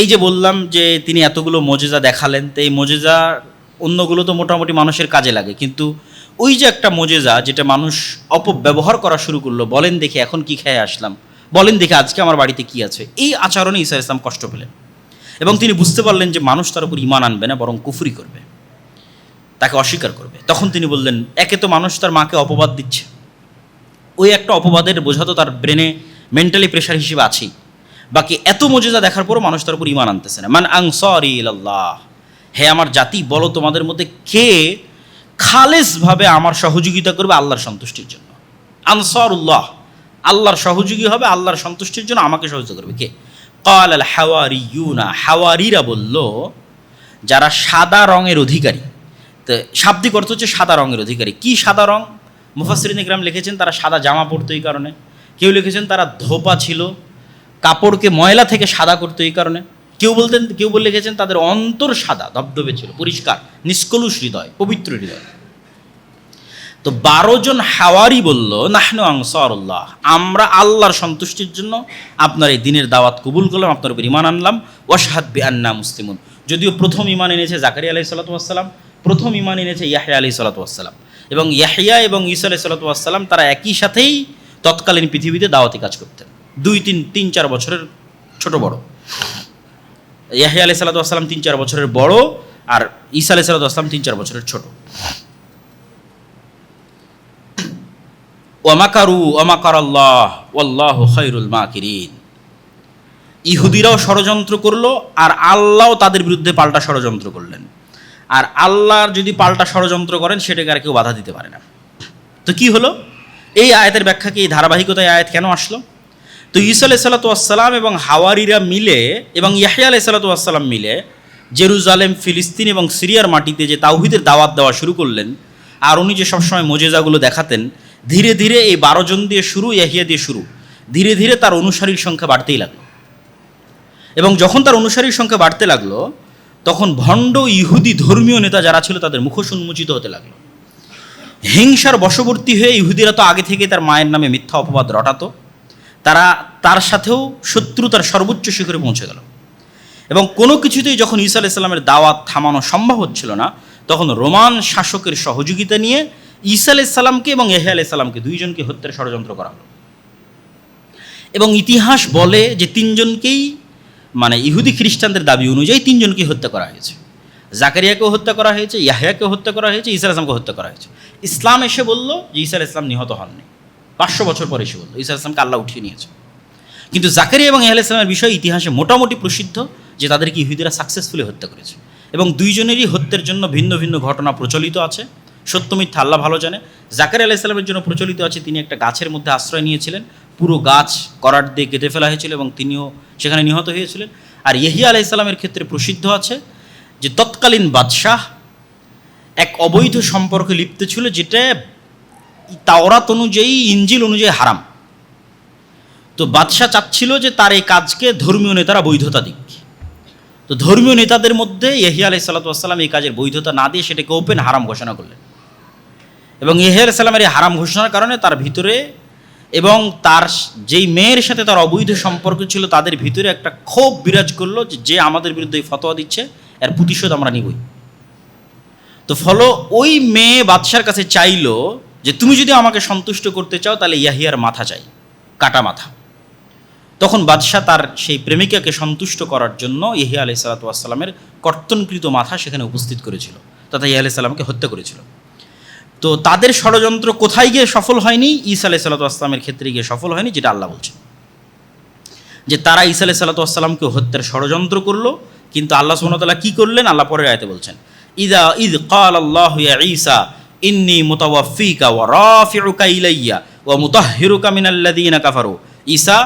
Speaker 1: এই যে বললাম যে তিনি এতগুলো মুজিজা দেখালেন, তো এই মুজিজা অন্যগুলো তো মোটামুটি মানুষের কাজে লাগে, কিন্তু ওই যে একটা মুজিজা যেটা মানুষ অপব্যবহার করা শুরু করলো, বলেন দেখি এখন কি খেয়ে আসলাম, বলেন দেখি আজকে আমার বাড়িতে কি আছে, এই আচরণে ঈসা আলাইহিস সালাম কষ্ট পেলেন এবং তিনি বুঝতে পারলেন যে মানুষ তার উপর ঈমান আনবে না, বরং কুফরি করবে, তাকে অস্বীকার করবে। তখন তিনি বললেন, একে তো মানুষ তার মাকে অপবাদ দিচ্ছে, ওই একটা অপবাদের বোঝা তো তার ব্রেনে মেন্টালি প্রেশার হিসেবে আছেই, বাকি এত মুজিজা দেখার পরও মানুষ তার উপর ঈমান আনতেছে না। মান আনসারি ইলাল্লাহ, হে আমার জাতি, বলো তোমাদের মধ্যে কে খালেসভাবে আমার সহযোগিতা করবে আল্লাহর সন্তুষ্টির জন্য। আনসারুল্লাহ, আল্লাহর সহযোগী হবে, আল্লাহর সন্তুষ্টির জন্য আমাকে সহযোগিতা করবে কে? ক্বাল আল হাওয়ারিয়ুনা, হাওয়ারিরা বলল যারা সাদা রঙের অধিকারী। তো শাব্দিক অর্থ হচ্ছে সাদা রঙের অধিকারী। কি সাদা রং? মুফাসসিরিন ইকরাম লিখেছেন তারা সাদা জামা পরতো এই কারণে, কেউ লিখেছেন তারা ধোপা ছিল, কাপড়কে ময়লা থেকে সাদা করতো এই কারণে, কেউ লিখেছেন তাদের অন্তর সাদা ধবধবে ছিল, পরিষ্কার, নিষ্কলুষ হৃদয়, পবিত্র হৃদয়। তো 12 জন হাওয়ারি বলল, নাহনু আনসারুল্লাহ, আমরা আল্লাহর সন্তুষ্টির জন্য আপনার এই দিনের দাওয়াত কবুল করলাম, আপনার উপর ঈমান আনলাম, ওয়াশহাদ বিআন্না মুসলিমুন। যদিও প্রথম ঈমান এনেছে জাকারিয়া আলাইহিস সালাতু ওয়াস সালাম, প্রথম ঈমান এনেছে ইয়াহইয়া আলাইহিস সালাতু ওয়াস সালাম, এবং ইয়াহইয়া এবং ঈসা আলাইহিস সালাতু ওয়াস সালাম তারা একই সাথেই তৎকালীন পৃথিবীতে দাওয়াতি কাজ করতেন, 2-3-4 বছরের ছোট বড়। ইয়াহইয়া আলাইহিস সালাতু ওয়াস সালাম 3-4 বছরের বড়, আর ঈসা আলাইহিস সালাতু ওয়াস সালাম 3-4 বছরের ছোট। ওয়ামাকারু ওয়ামাকারাল্লাহ ওয়াল্লাহু খায়রুল মাকিরিন, ইহুদিরাও ষড়যন্ত্র করলো আর আল্লাহও তাদের বিরুদ্ধে পাল্টা ষড়যন্ত্র করলেন। আর আল্লাহর যদি পাল্টা ষড়যন্ত্র করেন সেটাকে আর কেউ বাধা দিতে পারে না। তো কি হলো? এই আয়াতের ব্যাখ্যা কি, এই ধারাবাহিকতায় আয়াত কেন আসলো? তো ঈসা আলাইহিস সালাতু ওয়াস সালাম এবং হাওয়ারিরা মিলে এবং ইয়াহইয়া আলাইহিস সালাতু ওয়াস সালাম মিলে জেরুজালেম, ফিলিস্তিন এবং সিরিয়ার মাটিতে যে তাওহীদের দাওয়াত দেওয়া শুরু করলেন, আর উনি যে সবসময় মুজিজাগুলো দেখাতেন, ধীরে ধীরে এই 12 জন দিয়ে শুরু, ইয়াহইয়া দিয়ে শুরু, ধীরে ধীরে তার অনুসারীর সংখ্যা বাড়তেই লাগলো। এবং যখন তার অনুসারীর সংখ্যা বাড়তে লাগলো, তখন ভণ্ড ইহুদি ধর্মীয় নেতা যারা ছিল তাদের মুখোশ উন্মোচিত হতে লাগলো। হিংসার বশবর্তী হয়ে ইহুদিরা তো আগে থেকে তার মায়ের নামে মিথ্যা অপবাদ রটাতো, তারা তার সাথেও শত্রুতার সর্বোচ্চ শিখরে পৌঁছে গেল। এবং কোনো কিছুতেই যখন ঈসা আলাইহিস সালামের দাওয়াত থামানো সম্ভব হচ্ছিল না, তখন রোমান শাসকের সহযোগিতা নিয়ে ঈসা আলাইহিস সালামকে এবং ইয়াহইয়া আলাইহিস সালামকে, 2 জনকে হত্যার ষড়যন্ত্র করা হলো। এবং ইতিহাস বলে যে 3 জনকেই, মানে ইহুদি খ্রিস্টানদের দাবি অনুযায়ী 3 জনকে হত্যা করা হয়েছে। জাকারিয়াকেও হত্যা করা হয়েছে, ইয়াহইয়াকেও হত্যা করা হয়েছে, ঈসা আলাইহিস সালামকে হত্যা করা হয়েছে। ইসলাম এসে বলল যে ঈসা আলাইহিস সালাম নিহত হননি, 500 বছর পরে এসে বলল ঈসা আলাইহিস সালামকে আল্লাহ উঠিয়ে নিয়েছে। কিন্তু জাকারিয়া এবং ইয়াহইয়া আলাইহিস সালামের বিষয় ইতিহাসে মোটামুটি প্রসিদ্ধ যে তাদেরকে ইহুদিরা সাকসেসফুলি হত্যা করেছে, এবং দুইজনেরই হত্যার জন্য ভিন্ন ভিন্ন ঘটনা প্রচলিত আছে। সত্য মিথ্যা আল্লাহ ভালো জানে। জাকারিয়া আলাইহিস সালামের জন্য প্রচলিত আছে তিনি একটা গাছের মধ্যে আশ্রয় নিয়েছিলেন, পুরো গাছ করাত দিয়ে কেটে ফেলা হয়েছিল এবং তিনিও সেখানে নিহত হয়েছিলেন। আর ইয়াহইয়া আলাইহিস সালামের ক্ষেত্রে প্রসিদ্ধ আছে যে তৎকালীন বাদশাহ এক অবৈধ সম্পর্কে লিপ্ত ছিল, যেটা তাওরাত অনুযায়ী, ইনজিল অনুযায়ী হারাম। তো বাদশাহ চাচ্ছিল যে তার এই কাজকে ধর্মীয় নেতারা বৈধতা দিক। তো ধর্মীয় নেতাদের মধ্যে ইয়াহইয়া আলাইহিস সালাতু ওয়াস সালাম এই কাজের বৈধতা না দিয়ে সেটাকে ওপেন হারাম ঘোষণা করলেন, এবং ইয়াহইয়া আলাইহিস সালামের এই হারাম ঘোষণার কারণে তার ভিতরে এবং তার যেই মেয়ের সাথে তার অবৈধ সম্পর্ক ছিল তাদের ভিতরে একটা ক্ষোভ বিরাজ করলো যে যে আমাদের বিরুদ্ধে এই ফতোয়া দিচ্ছে এর প্রতিশোধ আমরা নিবই। তো ফলো ওই মেয়ে বাদশার কাছে চাইলো যে তুমি যদি আমাকে সন্তুষ্ট করতে চাও তাহলে ইয়াহিয়ার মাথা চাই, কাটা মাথা। তখন বাদশাহ তার সেই প্রেমিকাকে সন্তুষ্ট করার জন্য ইয়াহিয়া আলাইহিস সালাতু ওয়াস সালামের কর্তনকৃত মাথা সেখানে উপস্থিত করেছিল, তথা ইয়াহিয়া আলাইহিস সালামকে হত্যা করেছিল। তো তাদের ষড়যন্ত্র কোথায় গিয়ে সফল হয়নি? ঈসা আলাইহিস সালাতু ওয়াস সালামের ক্ষেত্রে গিয়ে সফল হয়নি, যেটা আল্লাহ বলছেন যে তারা ঈসা আলাইহিস সালাতু ওয়াস সালামকে হত্যার ষড়যন্ত্র করলো। কিন্তু আল্লাহ সুবহানাহু ওয়া তাআলা কি করলেন? আল্লাহ পরের আয়াতে বলছেন ইয ক্বালা আল্লাহু ইয়া ঈসা ইন্নী মুতাওয়াফফিকা ওয়া রাফিউকা ইলাইয়া ওয়া মুতাহহিরুকা মিনাল্লাযীনা কাফারু। ঈসা,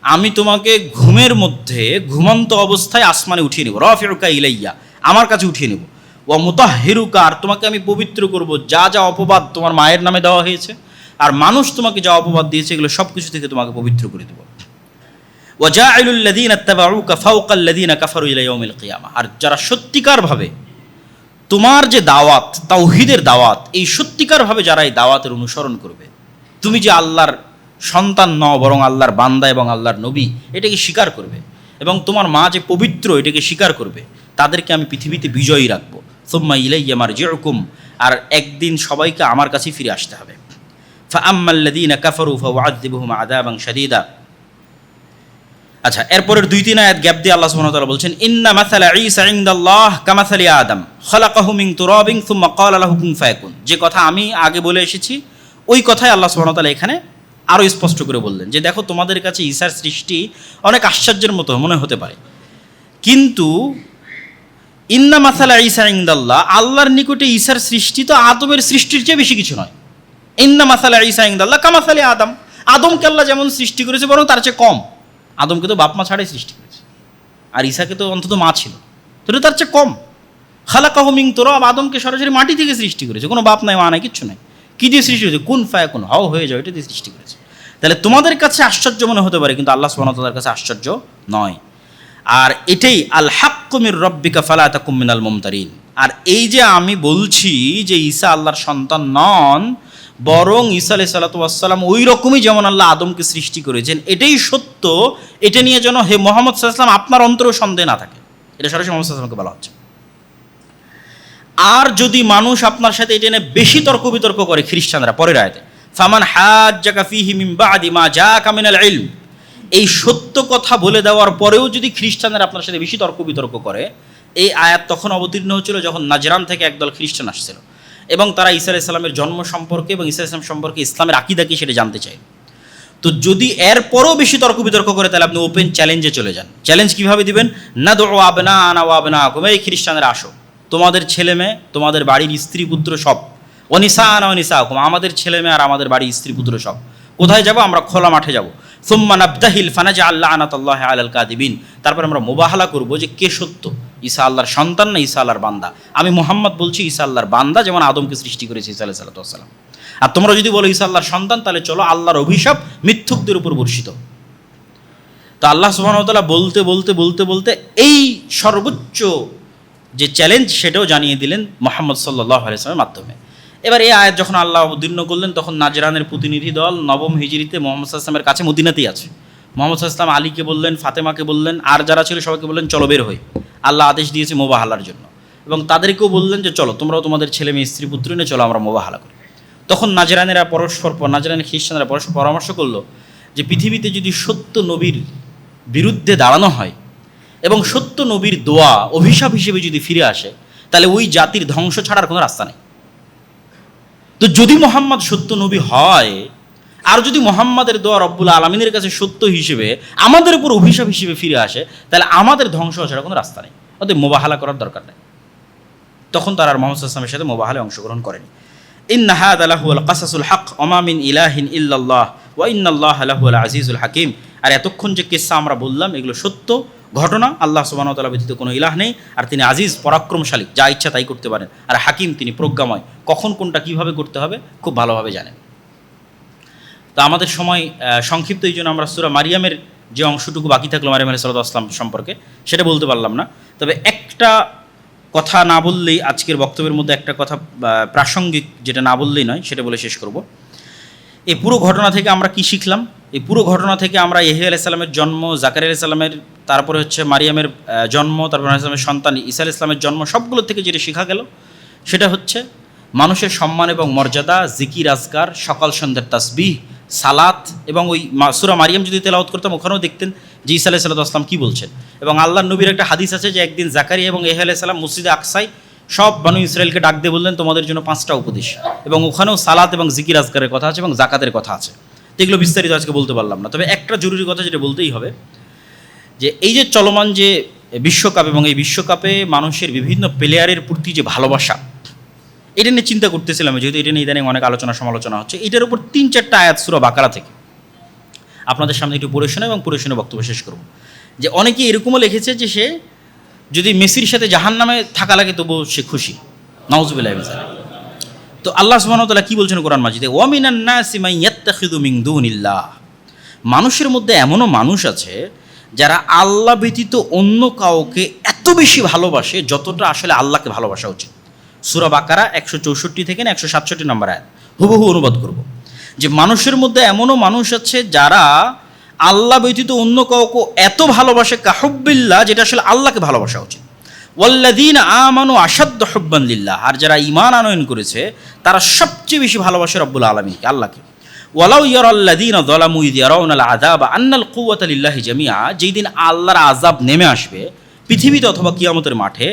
Speaker 1: আমি তোমাকে ঘুমের মধ্যে ঘুমন্ত অবস্থায় আসমানে উঠিয়ে নেব, রাফিউকা ইলাইয়া, আমার কাছে উঠিয়ে নেব, ওয়া মুতাহহিরুকা, আর তোমাকে আমি পবিত্র করব যা যা অপবাদ তোমার মায়ের নামে দেওয়া হয়েছে আর মানুষ তোমাকে যা অপবাদ দিয়েছে এগুলো সব কিছু থেকে তোমাকে পবিত্র করে দেব। ওয়া জাইলুল লাযীনা ইত্তাবাউকা ফাওকাল লাযীনা কাফারু ইলা ইয়াউমিল কিয়ামা, আর যারা সত্যিকারভাবে তোমার যে দাওয়াত, তাওহীদের দাওয়াত, এই সত্যিকারভাবে যারা এই দাওয়াতের অনুসরণ করবে, তুমি যে আল্লাহর সন্তান নও বরং আল্লাহর বান্দা এবং আল্লাহর নবী, এটাকে স্বীকার করবে, এবং তোমার মা যে পবিত্র এটাকে স্বীকার করবে, তাদেরকে আমি পৃথিবীতে বিজয়ী রাখবো। সুম্মা ইলাইয়া মারজিউকুম, আর একদিন সবাইকে আমার কাছেই ফিরে আসতে হবে। ফাআম্মাল্লাযীনা কাফারু ফাউআযযিবুহুম আযাবান শাদীদা। আচ্ছা, এরপরের 2-3 আয়াত গ্যাপ দিয়ে আল্লাহ সুবহানাহু ওয়া তাআলা বলছেন ইন্না মাসালা ঈসা ইনদাল্লাহ কামাসালি আদম খালাকাহু মিন তুরাবিন সুম্মা ক্বালা লাহু কুন ফায়াকুন। যে কথা আমি আগে বলে এসেছি ওই কথাই আল্লাহ সুবহানাহু ওয়া তাআলা এখানে আরও স্পষ্ট করে বললেন যে দেখো, তোমাদের কাছে ঈসার সৃষ্টি অনেক আশ্চর্যের মতো মনে হতে পারে, কিন্তু ইন্না মাসালা ঈসা ইনদাল্লাহ, আল্লাহর নিকটে ঈসার সৃষ্টি তো আদমের সৃষ্টির চেয়ে বেশি কিছু নয়। ইন্না মাসালা ঈসা ইনদাল্লাহ কামাসালি আদম, আদমকে আল্লাহ যেমন সৃষ্টি করেছে বরং তার চেয়ে কম। আদমকে তো বাপ মা ছাড়াই সৃষ্টি করেছে, আর ঈসাকে তো অন্তত মা ছিল, তো তার চেয়ে কম। খালাকাহু মিন তুরাব, আদমকে সরাসরি মাটি থেকে সৃষ্টি করেছে, কোনো বাপ নাই মা নাই কিচ্ছু নাই। কী দিয়ে সৃষ্টি করেছে? কুন ফায়াকুন, হাও হয়ে যাও, এটা দিয়ে সৃষ্টি করেছে। তাহলে তোমাদের কাছে আশ্চর্য মনে হতে পারে, কিন্তু আল্লাহ সুবহানাহু ওয়া তাআলার কাছে আশ্চর্য নয়। আর এটাই আল হাক্কু মির রাব্বিকা ফালা তাকুম মিনাল মুমতারিন। আর এই যে আমি বলছি যে ঈসা আল্লাহর সন্তান নন, বরং ঈসা আলাইহিস সালাতু ওয়াস সালাম ওই রকমই যেমন আল্লাহ আদমকে সৃষ্টি করেছেন, এটাই সত্য, এটা নিয়ে যেন হে মুহাম্মদ সাল্লাল্লাহু আলাইহি ওয়াসাল্লাম আপনার অন্তরেও সন্দেহ না থাকে। এটা সরাসরি মুহাম্মদ সাল্লাল্লাহু আলাইহি ওয়াসাল্লামকে বলা হচ্ছে। আর যদি মানুষ আপনার সাথে এটা নিয়ে বেশি তর্ক বিতর্ক করে, খ্রিস্টানরা পরের আয়াতে ফামান হাজ্জাকা ফীহি মিন বাদি মা জাআকা মিনাল ইলম, এই সত্য কথা বলে দেওয়ার পরেও যদি খ্রিস্টানরা আপনার সাথে বেশি তর্ক বিতর্ক করে, এই আয়াত তখন অবতীর্ণ হচ্ছিল যখন নাজরান থেকে একদল খ্রিস্টান আসছিল এবং তারা ঈসা আলাইহিস সালামের জন্ম সম্পর্কে এবং ঈসা আলাইহিস সালাম সম্পর্কে ইসলামের আকীদা কি সেটা জানতে চায়। তো যদি এরপরও বেশি তর্ক বিতর্ক করে তাহলে আপনি ওপেন চ্যালেঞ্জে চলে যান। চ্যালেঞ্জ কীভাবে দিবেন? নাদউ আবনাআনা ওয়া আবনাআকুম, এই খ্রিস্টানরা আসো, তোমাদের ছেলে মেয়ে, তোমাদের বাড়ির স্ত্রী পুত্র সব, ওনিসাআনা ওয়া নিসাআকুম, আমাদের ছেলে মেয়ে আর আমাদের বাড়ির স্ত্রী পুত্র সব। কোথায় যাব? আমরা খোলা মাঠে যাব। সুম্মা নাবতাহিল ফানাজআল লা'নাতাল্লাহি আলাল কাযিবিন, তারপর আমরা মুবাহালা করব যে কে সত্য, ঈসা আল্লাহর সন্তান না ঈসা আল্লাহর বান্দা। আমি মুহাম্মদ বলছি ঈসা আল্লাহর বান্দা, যেমন আদমকে সৃষ্টি করেছে ঈসা আলাইহিস সালাতু ওয়াস সালাম। আর তোমরা যদি বলো ঈসা আল্লাহর সন্তান, তাহলে চলো আল্লাহর অভিশাপ মিথ্যুকদের উপর বর্ষিত। তো আল্লাহ সুবহানাহু ওয়া তাআলা বলতে বলতে বলতে বলতে এই সর্বোচ্চ যে চ্যালেঞ্জ সেটাও জানিয়ে দিলেন মুহাম্মদ সাল্লাল্লাহু আলাইহি ওয়াসাল্লামের মাধ্যমে। এবার এই আয়াত যখন আল্লাহ অবতীর্ণ করলেন, তখন নাজরানের প্রতিনিধি দল 9ম হিজরিতে মুহাম্মদ সাল্লাল্লাহু আলাইহি ওয়াসাল্লামের কাছে মদিনাতেই আছে। মুহাম্মদ সাল্লাল্লাহু আলাইহি ওয়াসাল্লাম আলীকে বললেন, ফাতেমাকে বললেন, আর যারা ছিল সবাইকে বললেন চলো বের হই। আল্লাহ আদেশ দিয়েছে মুবাহালার জন্য, এবং তাদেরকেও বললেন যে চলো তোমরাও তোমাদের ছেলে মেয়ে স্ত্রী পুত্র নিয়ে চলো আমরা মুবাহালা করি। তখন নাজরানের খ্রিস্টানরা পরস্পর পরামর্শ করলো যে পৃথিবীতে যদি সত্য নবীর বিরুদ্ধে দাঁড়ানো হয় এবং সত্য নবীর দোয়া অভিশাপ হিসেবে যদি ফিরে আসে, তাহলে ওই জাতির ধ্বংস ছাড়ার কোনো রাস্তা নেই। তো যদি মুহাম্মদ সত্য নবী হয় আর যদি মুহাম্মাদের দোয়া রব্বুল আলামিনের কাছে সত্য হিসেবে আমাদের উপর অভিশাপ হিসেবে ফিরে আসে, তাহলে আমাদের ধ্বংস ছাড়া কোনো রাস্তা নেই, অতএব মোবাহালা করার দরকার নেই। তখন তারা আর মুহাম্মদ সাল্লাল্লাহু আলাইহি ওয়াসাল্লামের সাথে মোবাহালায় অংশগ্রহণ করেনি। ইন্না হাযা লাহুল কাসাসুল হক ওয়া মা মিন ইলাহিন ইল্লাল্লাহ ওয়া ইন্নাল্লাহা লাহুল আজিজুল হাকিম। আর এতক্ষণ যে কিসসা আমরা বললাম এগুলো সত্য ঘটনা, আল্লাহ সুবহানাহু ওয়া তাআলা ব্যতীত কোনো ইলাহ নেই, আর তিনি আজিজ পরাক্রমশালী, যা ইচ্ছা তাই করতে পারেন, আর হাকিম তিনি প্রজ্ঞাময়, কখন কোনটা কিভাবে করতে হবে খুব ভালোভাবে জানেন। তো আমাদের সময় সংক্ষিপ্ত, এই জন্য আমরা সূরা মারিয়ামের যে অংশটুকু বাকি থাকলো মারিয়াম আলাইহিস সালাম সম্পর্কে সেটা বলতে পারলাম না। তবে একটা কথা না বললেই, আজকের বক্তব্যের মধ্যে একটা কথা প্রাসঙ্গিক যেটা না বললেই নয়, সেটা বলে শেষ করব। এই পুরো ঘটনা থেকে আমরা কি শিখলাম? এই পুরো ঘটনা থেকে আমরা ইয়াহইয়া আলাইহিস সালামের জন্ম, জাকারিয়া আলাইহিস সালামের, তারপরে হচ্ছে মারিয়ামের জন্ম, তারপর আলাইহিস সালামের সন্তান ঈসা আলাইহিস সালামের জন্ম, সবগুলো থেকে যেটা শেখা গেল সেটা হচ্ছে মানুষের সম্মান এবং মর্যাদা, জিকির আজকার, সকাল সন্ধ্যার তাসবিহ, সালাত, এবং ওই সূরা মারিয়াম যদি তেলাওয়াত করতাম ওখানেও দেখতেন যে ঈসা আলাইহিস সালাম কী বলছেন। এবং আল্লাহর নবীর একটা হাদিস আছে যে একদিন জাকারিয়া এবং ইয়াহইয়া আলাইহিস সালাম মসজিদে আকসায় সব বনু ইসরায়েলকে ডাক দিয়ে বললেন তোমাদের জন্য 5টা উপদেশ, এবং ওখানেও সালাত এবং জিকির আজকারের কথা আছে এবং জাকাতের কথা আছে। এগুলো বিস্তারিত আজকে বলতে পারলাম না, তবে একটা জরুরি কথা যেটা বলতেই হবে, যে এই যে চলমান যে বিশ্বকাপ, এবং এই বিশ্বকাপে মানুষের বিভিন্ন প্লেয়ারের প্রতি যে ভালোবাসা, এটা নিয়ে চিন্তা করতেছিলাম, যেহেতু এটা নিয়ে ইদানিং অনেক আলোচনা সমালোচনা হচ্ছে। এটার উপর 3-4টা আয়াত সূরা বাকারা থেকে আপনাদের সামনে একটু পড়ে শোনা এবং পড়ে শুনে বক্তব্য শেষ করব। যে অনেকে এরকমও লিখেছে যে সে যদি মেসির সাথে জাহান্নামে থাকা লাগে তবুও সে খুশি, নাউযুবিল্লাহি মিন যালিক। তো আল্লাহ সুবহানাহু ওয়া তাআলা কি বলছেন কোরআন মাজিদে? ওয়া মিনান নাসি মান ইয়াত্তাখিযু মিন দুনিল্লাহ। মানুষের মধ্যে এমনও মানুষ আছে যারা আল্লাহ ব্যতীত অন্য কাউকে এত বেশি ভালোবাসে যতটা আসলে আল্লাহকে ভালোবাসা উচিত। সূরা বাকারা 164 থেকে 167 নম্বর আয়াত হুবহু অনুবাদ করব। যে মানুষের মধ্যে এমনও মানুষ আছে যারা আল্লাহ ব্যতীত অন্য কাউকে এত ভালোবাসে কাহুব্বিল্লাহ, যেটা আসলে আল্লাহকে ভালোবাসা উচিত। ওয়াল্লাযীনা আমানু আশাদ্দু হুব্বান লিল্লাহ, আর যারা ঈমান আনয়ন করেছে তারা সবচেয়ে বেশি ভালোবাসে রব্বুল আলামিনকে, আল্লাহকে। ওয়ালাউ ইয়ারাল্লাযীনা যালামু ইয ইয়ারাউনাল আযাবা আন্নাল কুওয়াতা লিল্লাহি জামিআ, যেই দিন আল্লাহর আযাব নেমে আসবে পৃথিবীতে অথবা কিয়ামতের মাঠে,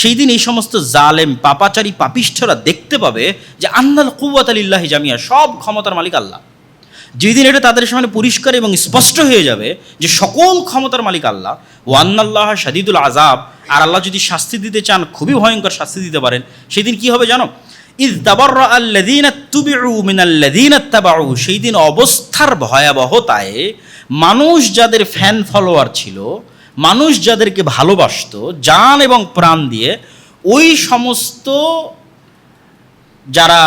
Speaker 1: সেই দিন এই সমস্ত জালেম, পাপাচারী, পাপিষ্ঠরা দেখতে পাবে যে আন্নাল কুওয়াতা লিল্লাহি জামিআ, সব ক্ষমতার মালিক আল্লাহ। যেদিন এটা তাদের সামনে পরিষ্কার এবং স্পষ্ট হয়ে যাবে যে সকল ক্ষমতার মালিক আল্লাহ, ওয়ান্নাল্লাহা শাদীদুল আযাব, আর আল্লাহ যদি শাস্তি দিতে চান খুবই ভয়ঙ্কর শাস্তি দিতে পারেন, সেদিন কি হবে জানো? ইয তাবাররা আল্লাযীনা তুবিউ মিনাল্লাযীনা ইত্তাবাউ, সেই দিন অবস্থার ভয়াবহতায় মানুষ যাদের ফ্যান ফলোয়ার ছিল, মানুষ যাদেরকে ভালোবাসত জান এবং প্রাণ দিয়ে, ওই সমস্ত যারা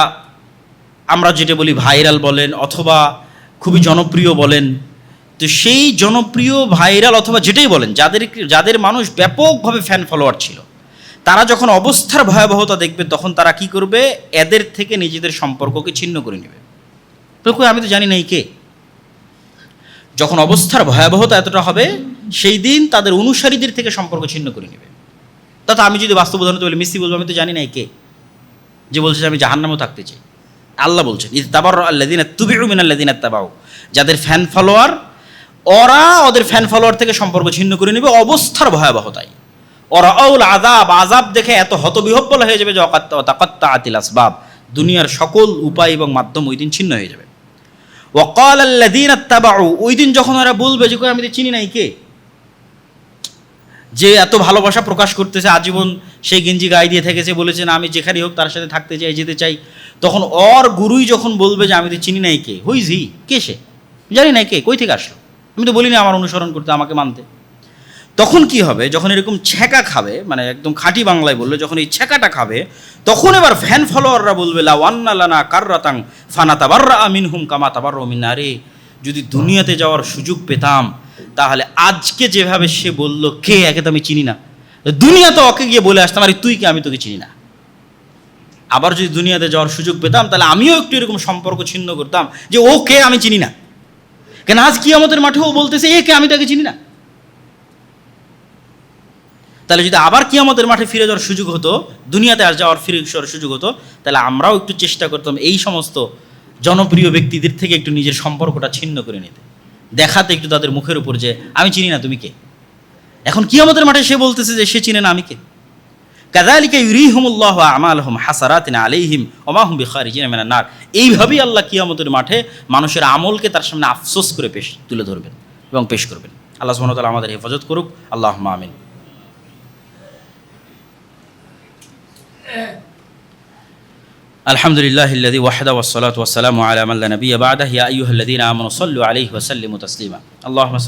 Speaker 1: আমরা যেটা বলি ভাইরাল বলেন অথবা খুবই জনপ্রিয় বলেন, তো সেই জনপ্রিয় ভাইরাল অথবা যেটাই বলেন, যাদের মানুষ ব্যাপকভাবে ফ্যান ফলোয়ার ছিল, তারা যখন অবস্থার ভয়াবহতা দেখবে তখন তারা কি করবে? এদের থেকে নিজেদের সম্পর্ককে ছিন্ন করে নেবে। আমি তো জানি না এই কে। যখন অবস্থার ভয়াবহতা এতটা হবে, সেই দিন তাদের অনুসারীদের থেকে সম্পর্ক ছিন্ন করে নেবে। তথা আমি যদি বাস্তব উদাহরণ বলি, মিসি বলবো আমি তো জানি না এই কে, যে বলছে যে আমি জাহান্নামেও থাকতে চাই। আল্লাহ বলছেন ইয তাবাররা আল্লাযীনা তুবিউ মিনাল্লাযীনা ইত্তাবাউ, যাদের ফ্যান ফলোয়ার, ওরা ওদের ফ্যান ফলোয়ার থেকে সম্পর্ক ছিন্ন করে নেবে অবস্থার ভয়াবহতায়। ওরা আউল আযাব, আযাব দেখে এত হতবিহব্বল হয়ে যাবে যে তাকাত্তাআতিল আসবাব, দুনিয়ার সকল উপায় এবং মাধ্যম ওই দিন ছিন্ন হয়ে যাবে। ওয়া ক্বালা আল্লাযীনা ইত্তাবাউ, ওই দিন যখন ওরা বলবে যে আমি তো চিনি নাই কে, যে এত ভালোবাসা প্রকাশ করতেছে, আজীবন সেই গেঞ্জি গায়ে দিয়ে থেকেছে, বলেছে না আমি যেখানেই হোক তার সাথে থাকতে চাই, যেতে চাই, তখন ওর গুরুই যখন বলবে যে আমি তো চিনি নাই কে, হুইজ হি, কে সে, জানি না কে, কই থেকে আসলো, আমি তো বলিনি আমার অনুসরণ করতে, আমাকে মানতে। তখন কি হবে? যখন এরকম ছ্যাঁকা খাবে, মানে একদম খাঁটি বাংলায় বললে যখন এই ছ্যাঁকাটা খাবে, তখন এবার ফ্যান ফলোয়াররা বলবে লা ওয়ান্না লানা কাররাতাং ফানাতাবাররা মিনহুম কামা তাবাররু মিন্না, রে যদি দুনিয়াতে যাওয়ার সুযোগ পেতাম তাহলে আজকে যেভাবে সে বলল কে, একে তো আমি চিনি না, দুনিয়াতে ওকে গিয়ে বলে আসতাম আরে তুই কে, আমি তোকে চিনি না। আবার যদি দুনিয়াতে যাওয়ার সুযোগ পেতাম তাহলে আমিও একটু এরকম সম্পর্ক ছিন্ন করতাম যে ও কে আমি চিনি না, কেন আজ কিয়ামতের মাঠেও বলতেছে এ কে, আমি তাকে চিনি না। তাহলে যদি আবার কিয়ামতের মাঠে ফিরে যাওয়ার সুযোগ হতো, দুনিয়াতে আর যাওয়ার ফিরে যাওয়ার সুযোগ হতো, তাহলে আমরাও একটু চেষ্টা করতাম এই সমস্ত জনপ্রিয় ব্যক্তিদের থেকে একটু নিজের সম্পর্কটা ছিন্ন করে নিতে, দেখাতে একটু তাদের মুখের উপর যে আমি চিনি না তুমি কে। এখন কিয়ামতের মাঠে সে বলতেছে যে সে চিনে না আমি কে। কাযালিকা ইউরিহিমুল্লাহু আমালহুম হাসারাতিন আলাইহিম ওয়া মা হুম বিখারিজিনা মিনান নার। এইভাবেই আল্লাহ কিয়ামতের মাঠে মানুষের আমলকে তার সামনে আফসোস করে তুলে ধরবেন এবং পেশ করবেন। আল্লাহ সুবহানাহু ওয়া তাআলা আমাদের হেফাজত করুক। আল্লাহুম্মা আমিন। আলহামদুলিল্লাহিল্লাযী ওয়াহদা ওয়াস-সালাতু ওয়াস-সালামু আলা মান লা নাবিয়্যা বা'দাহু ইয়া আইয়ুহাল্লাযীনা আমানু সাল্লু আলাইহি ওয়া সাল্লিমু তাসলিমা। আল্লাহুম্মা